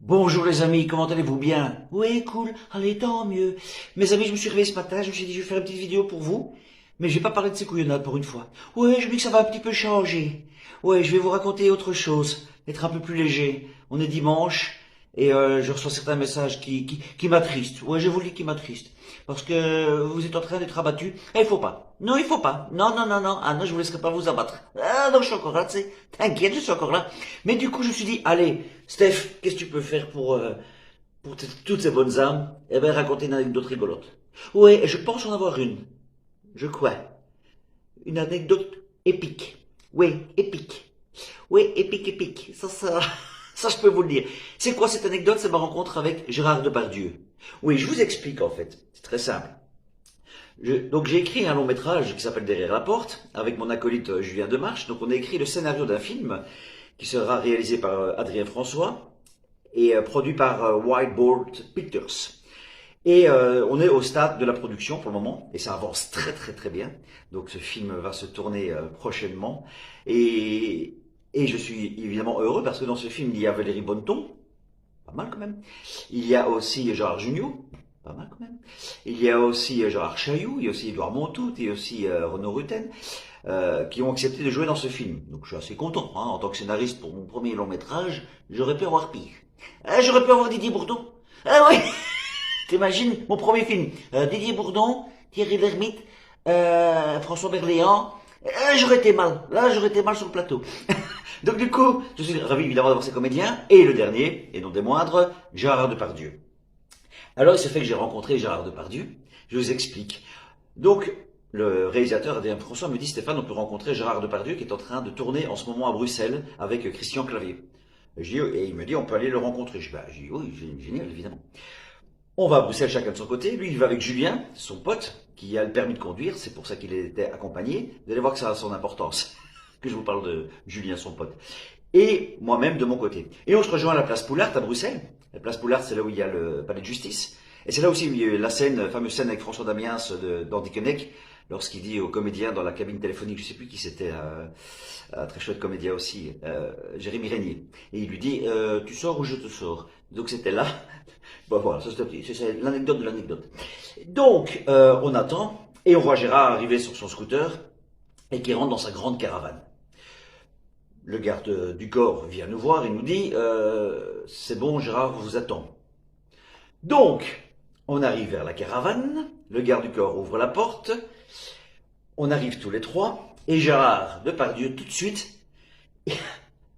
Bonjour les amis, comment allez-vous bien? Oui, cool, allez, tant mieux. Mes amis, je me suis réveillé ce matin, je me suis dit je vais faire une petite vidéo pour vous, mais je vais pas parler de ces couillonnades pour une fois. Ouais, je me dis que ça va un petit peu changer. Ouais, je vais vous raconter autre chose, être un peu plus léger. On est dimanche, et je reçois certains messages qui m'attristent. Ouais, je vous le dis qui m'attristent. Parce que vous êtes en train d'être abattu. Et il faut pas. Non, il faut pas. Non, non, non, non. Ah non, je vous laisserai pas vous abattre. Ah non, je suis encore là, tu sais. T'inquiète, je suis encore là. Mais du coup, je me suis dit, allez, Steph, qu'est-ce que tu peux faire pour toutes ces bonnes âmes? Eh ben, raconter une anecdote rigolote. Ouais, et je pense en avoir une. Je crois. Une anecdote épique. Oui, épique. Oui, épique, épique. Ça, je peux vous le dire. C'est quoi cette anecdote? C'est ma rencontre avec Gérard Depardieu. Oui, je vous explique en fait. C'est très simple. Donc j'ai écrit un long métrage qui s'appelle Derrière la porte avec mon acolyte Julien Demarche. Donc on a écrit le scénario d'un film qui sera réalisé par Adrien François et produit par Whiteboard Pictures. Et on est au stade de la production pour le moment, et ça avance très très très bien. Donc ce film va se tourner prochainement. Et, et je suis évidemment heureux parce que dans ce film, il y a Valérie Bonneton, pas mal quand même. Il y a aussi Gérard Jugnot, pas mal quand même. Il y a aussi Gérard Chailloux, il y a aussi Édouard Montout, et aussi Renaud Rutten, qui ont accepté de jouer dans ce film. Donc je suis assez content, hein, en tant que scénariste pour mon premier long métrage, j'aurais pu avoir pire. J'aurais pu avoir Didier Bourdon. Ah oui. T'imagines mon premier film, Didier Bourdon, Thierry Lhermitte, François Berléand. J'aurais été mal. Là, j'aurais été mal sur le plateau. Donc du coup, je suis ravi évidemment d'avoir ces comédiens. Et le dernier, et non des moindres, Gérard Depardieu. Alors il se fait que j'ai rencontré Gérard Depardieu. Je vous explique. Donc le réalisateur Adrien François me dit Stéphane, on peut rencontrer Gérard Depardieu qui est en train de tourner en ce moment à Bruxelles avec Christian Clavier. Et il me dit on peut aller le rencontrer. Je dis oui, génial évidemment. On va à Bruxelles chacun de son côté. Lui, il va avec Julien, son pote, qui a le permis de conduire. C'est pour ça qu'il était accompagné. Vous allez voir que ça a son importance, que je vous parle de Julien, son pote. Et moi-même de mon côté. Et on se rejoint à la place Poulart à Bruxelles. La place Poulart, c'est là où il y a le palais de justice. Et c'est là aussi où il y a eu la scène, la fameuse scène avec François Damiens d'Andy Koenig, lorsqu'il dit au comédien dans la cabine téléphonique, je sais plus qui c'était, un très chouette comédien aussi, Jérémy Régnier. Et il lui dit, tu sors ou je te sors. Donc c'était là. Bon voilà, ça c'est l'anecdote de l'anecdote. Donc, on attend, et on voit Gérard arriver sur son scooter, et qui rentre dans sa grande caravane. Le garde du corps vient nous voir et nous dit, c'est bon Gérard, vous attend. Donc, on arrive vers la caravane, le garde du corps ouvre la porte, on arrive tous les trois, et Gérard Depardieu, tout de suite,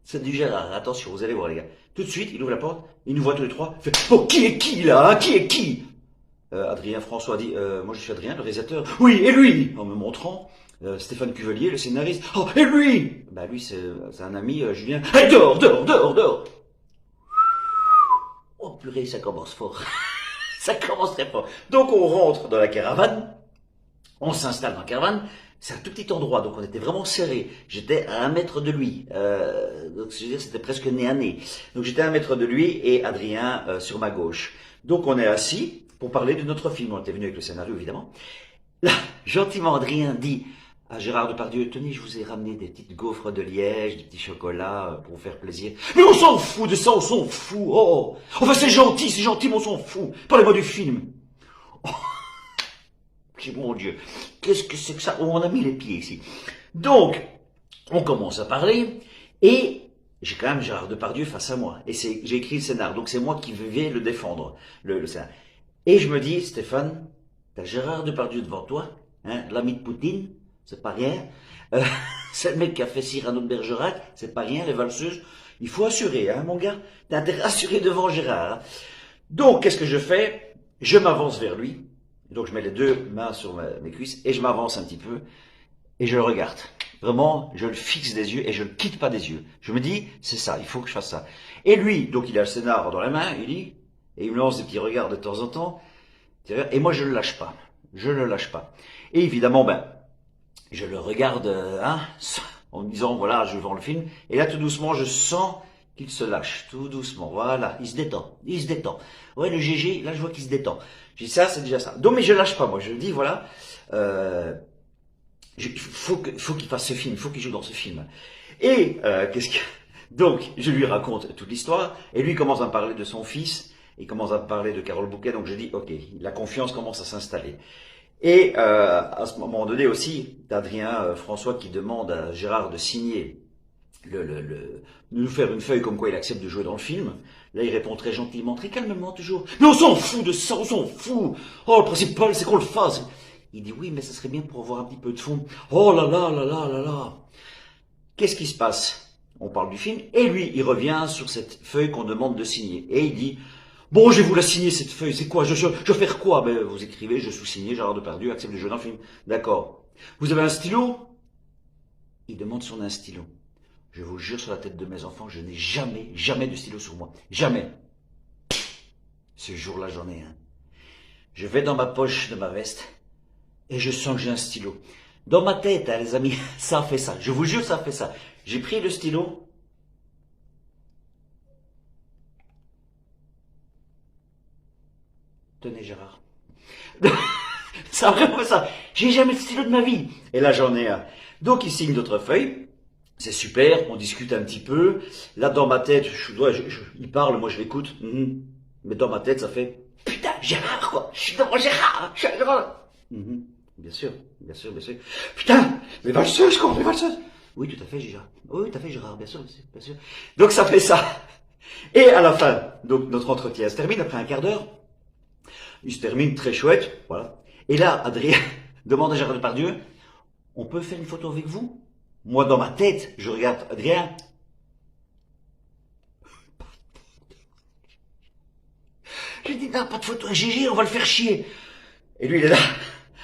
c'est du Gérard, attention, vous allez voir les gars, tout de suite, il ouvre la porte, il nous voit tous les trois, il fait, oh, qui est qui là, hein, qui est qui? Adrien François dit, moi je suis Adrien, le réalisateur, oui, et lui, en me montrant, Stéphane Cuvelier, le scénariste, oh, et lui? Bah lui, c'est un ami, Julien, hey, dehors, dehors, dehors, dehors. Oh purée, ça commence fort. Ça commence très fort. Donc on rentre dans la caravane, on s'installe dans la caravane, c'est un tout petit endroit, donc on était vraiment serré. J'étais à 1 mètre de lui, donc je veux dire c'était presque nez à nez. Donc j'étais à 1 mètre de lui et Adrien sur ma gauche. Donc on est assis pour parler de notre film. On était venu avec le scénario évidemment. Là, gentiment Adrien dit à Gérard Depardieu, tenez, je vous ai ramené des petites gaufres de Liège, des petits chocolats pour vous faire plaisir. Mais on s'en fout de ça, on s'en fout. Oh, enfin c'est gentil, mais on s'en fout. Parlez-moi du film. Oh, mon Dieu, qu'est-ce que c'est que ça? On a mis les pieds ici. Donc, on commence à parler et j'ai quand même Gérard Depardieu face à moi. Et j'ai écrit le scénar, donc c'est moi qui vais le défendre, le scénar. Et je me dis, Stéphane, t'as Gérard Depardieu devant toi, hein, l'ami de Poutine, c'est pas rien. C'est le mec qui a fait Cyrano de Bergerac, c'est pas rien, les valseuses. Il faut assurer, hein, mon gars. T'as intérêt à assurer devant Gérard. Hein. Donc, qu'est-ce que je fais? Je m'avance vers lui. Donc, je mets les deux mains sur mes cuisses et je m'avance un petit peu et je le regarde. Vraiment, je le fixe des yeux et je ne le quitte pas des yeux. Je me dis, c'est ça, il faut que je fasse ça. Et lui, donc il a le scénar dans la main, il dit, et il me lance des petits regards de temps en temps. Et moi, je ne le lâche pas. Je ne le lâche pas. Et évidemment, ben, je le regarde hein, en me disant, voilà, je vends le film. Et là, tout doucement, je sens qu'il se lâche, tout doucement. Voilà, il se détend, il se détend. Ouais, le GG, là, je vois qu'il se détend. Je dis, ça, c'est déjà ça. Donc, mais je lâche pas, moi. Je dis, voilà, faut qu'il fasse ce film, faut qu'il joue dans ce film. Et qu'est-ce que Donc, je lui raconte toute l'histoire, et lui commence à me parler de son fils, il commence à me parler de Carole Bouquet, donc je dis, ok, la confiance commence à s'installer. Et à ce moment donné aussi, d'Adrien François qui demande à Gérard de signer, de nous faire une feuille comme quoi il accepte de jouer dans le film. Là, il répond très gentiment, très calmement toujours, mais on s'en fout de ça, on s'en fout. Oh, le principal, c'est qu'on le fasse. Il dit, oui, mais ça serait bien pour avoir un petit peu de fond. Oh là là là là là là. Qu'est-ce qui se passe? On parle du film, et lui, il revient sur cette feuille qu'on demande de signer. Et il dit, bon, je vais vous la signer, cette feuille, c'est quoi? Je vais faire quoi? Ben, vous écrivez, je sous-signé, Gérard Depardieu accepte de jouer dans le film. D'accord. Vous avez un stylo? Il demande si on a un stylo. Je vous jure sur la tête de mes enfants, je n'ai jamais, jamais de stylo sur moi. Jamais. Ce jour-là, j'en ai un. Je vais dans ma poche de ma veste, et je sens que j'ai un stylo. Dans ma tête, hein, les amis, ça a fait ça. Je vous jure, ça a fait ça. J'ai pris le stylo. Tenez, Gérard. Ça a vraiment fait ça. J'ai jamais de stylo de ma vie. Et là, j'en ai un. Donc, il signe d'autres feuilles. C'est super, on discute un petit peu. Là, dans ma tête, il parle, moi je l'écoute. Mais dans ma tête, ça fait putain, Gérard, quoi. Je suis devant Gérard. Je suis devant. Bien sûr, bien sûr, bien sûr. Putain, les valseuses, quoi, les valseuses. Oui, tout à fait, Gérard. Oui, tout à fait, Gérard, bien sûr, bien sûr. Donc, ça fait ça. Et à la fin, donc, notre entretien se termine après un quart d'heure. Il se termine très chouette, voilà. Et là, Adrien demande à Gérard Depardieu, on peut faire une photo avec vous? Moi, dans ma tête, je regarde Adrien. Je dis, non, pas de photo, GG, on va le faire chier. Et lui, il est là.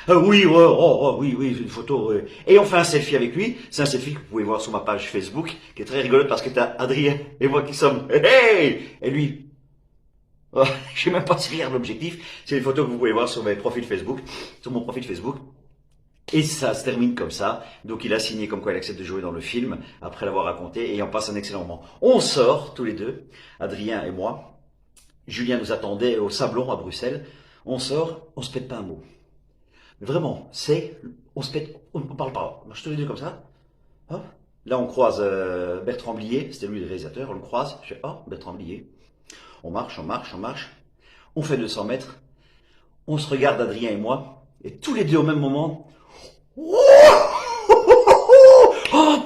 Ah oui, ouais, oui, oui, une photo. Ouais. Et on fait un selfie avec lui. C'est un selfie que vous pouvez voir sur ma page Facebook, qui est très rigolote parce que t'as Adrien et moi qui sommes. Hey! Et lui. Oh, je sais même pas si regarde l'objectif. C'est une photo que vous pouvez voir sur mes profils Facebook, sur mon profil Facebook. Et ça se termine comme ça. Donc il a signé comme quoi il accepte de jouer dans le film, après l'avoir raconté, et on passe un excellent moment. On sort, tous les deux, Adrien et moi. Julien nous attendait au Sablon à Bruxelles. On sort, on se pète pas un mot. Mais vraiment, on se pète, on parle pas. On marche tous les deux comme ça. Hop. Là on croise Bertrand Blier, c'était lui le réalisateur, on le croise. Je fais, oh, Bertrand Blier. On marche, on marche, on marche. On fait 200 mètres. On se regarde, Adrien et moi, et tous les deux au même moment, oh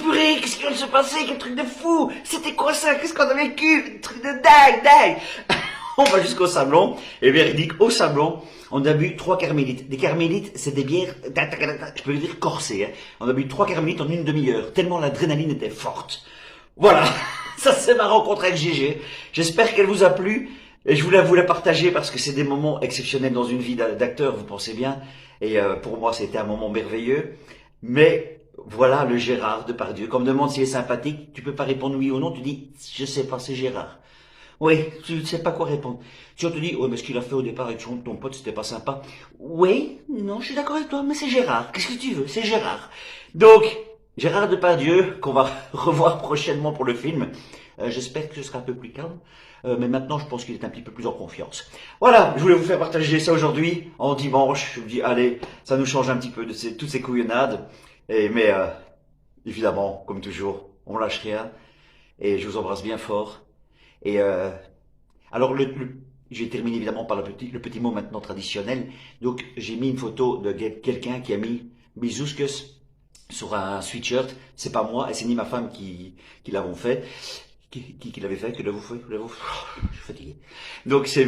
purée, qu'est-ce qui vient de se passer? Quel truc de fou! C'était quoi ça? Qu'est-ce qu'on a vécu? Un truc de dingue, dingue! On va jusqu'au Sablon, et véridique, au Sablon, on a bu 3 carmélites. Des carmélites, c'est des bières, je peux le dire corsées, hein. On a bu 3 carmélites en une demi-heure, tellement l'adrénaline était forte. Voilà, ça c'est ma rencontre avec GG. J'espère qu'elle vous a plu. Et je voulais vous la partager parce que c'est des moments exceptionnels dans une vie d'acteur, vous pensez bien. Et pour moi, c'était un moment merveilleux. Mais voilà le Gérard Depardieu. Quand on me demande s'il est sympathique, tu peux pas répondre oui ou non. Tu dis, je sais pas, c'est Gérard. Oui, tu ne sais pas quoi répondre. Si on te dit, ouais, mais ce qu'il a fait au départ avec ton pote, c'était pas sympa. Oui, non, je suis d'accord avec toi, mais c'est Gérard. Qu'est-ce que tu veux? C'est Gérard. Donc, Gérard Depardieu, qu'on va revoir prochainement pour le film. J'espère que ce sera un peu plus calme. Mais maintenant, je pense qu'il est un petit peu plus en confiance. Voilà, je voulais vous faire partager ça aujourd'hui, en dimanche. Je me dis, allez, ça nous change un petit peu de toutes ces couillonnades. Mais évidemment, comme toujours, on lâche rien. Et je vous embrasse bien fort. Et alors, j'ai terminé évidemment par le petit mot maintenant traditionnel. Donc, j'ai mis une photo de quelqu'un qui a mis Bizouskus sur un sweatshirt. C'est pas moi, et c'est ni ma femme qui l'avons fait. Qui l'avait fait, je suis fatigué. Donc c'est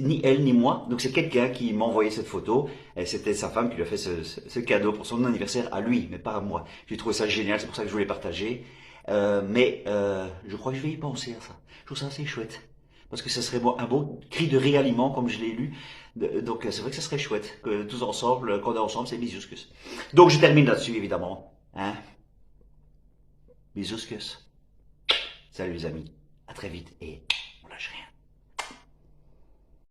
ni elle ni moi, donc c'est quelqu'un qui m'a envoyé cette photo, et c'était sa femme qui lui a fait ce cadeau pour son anniversaire à lui, mais pas à moi. J'ai trouvé ça génial, c'est pour ça que je voulais partager. Je crois que je vais y penser à ça. Je trouve ça assez chouette. Parce que ça serait un beau cri de réaliment, comme je l'ai lu. Donc c'est vrai que ça serait chouette, que tous ensemble, qu'on est ensemble, c'est Bizouskus. Donc je termine là-dessus, évidemment. Hein? Bizouskus. Salut les amis, à très vite et on lâche rien.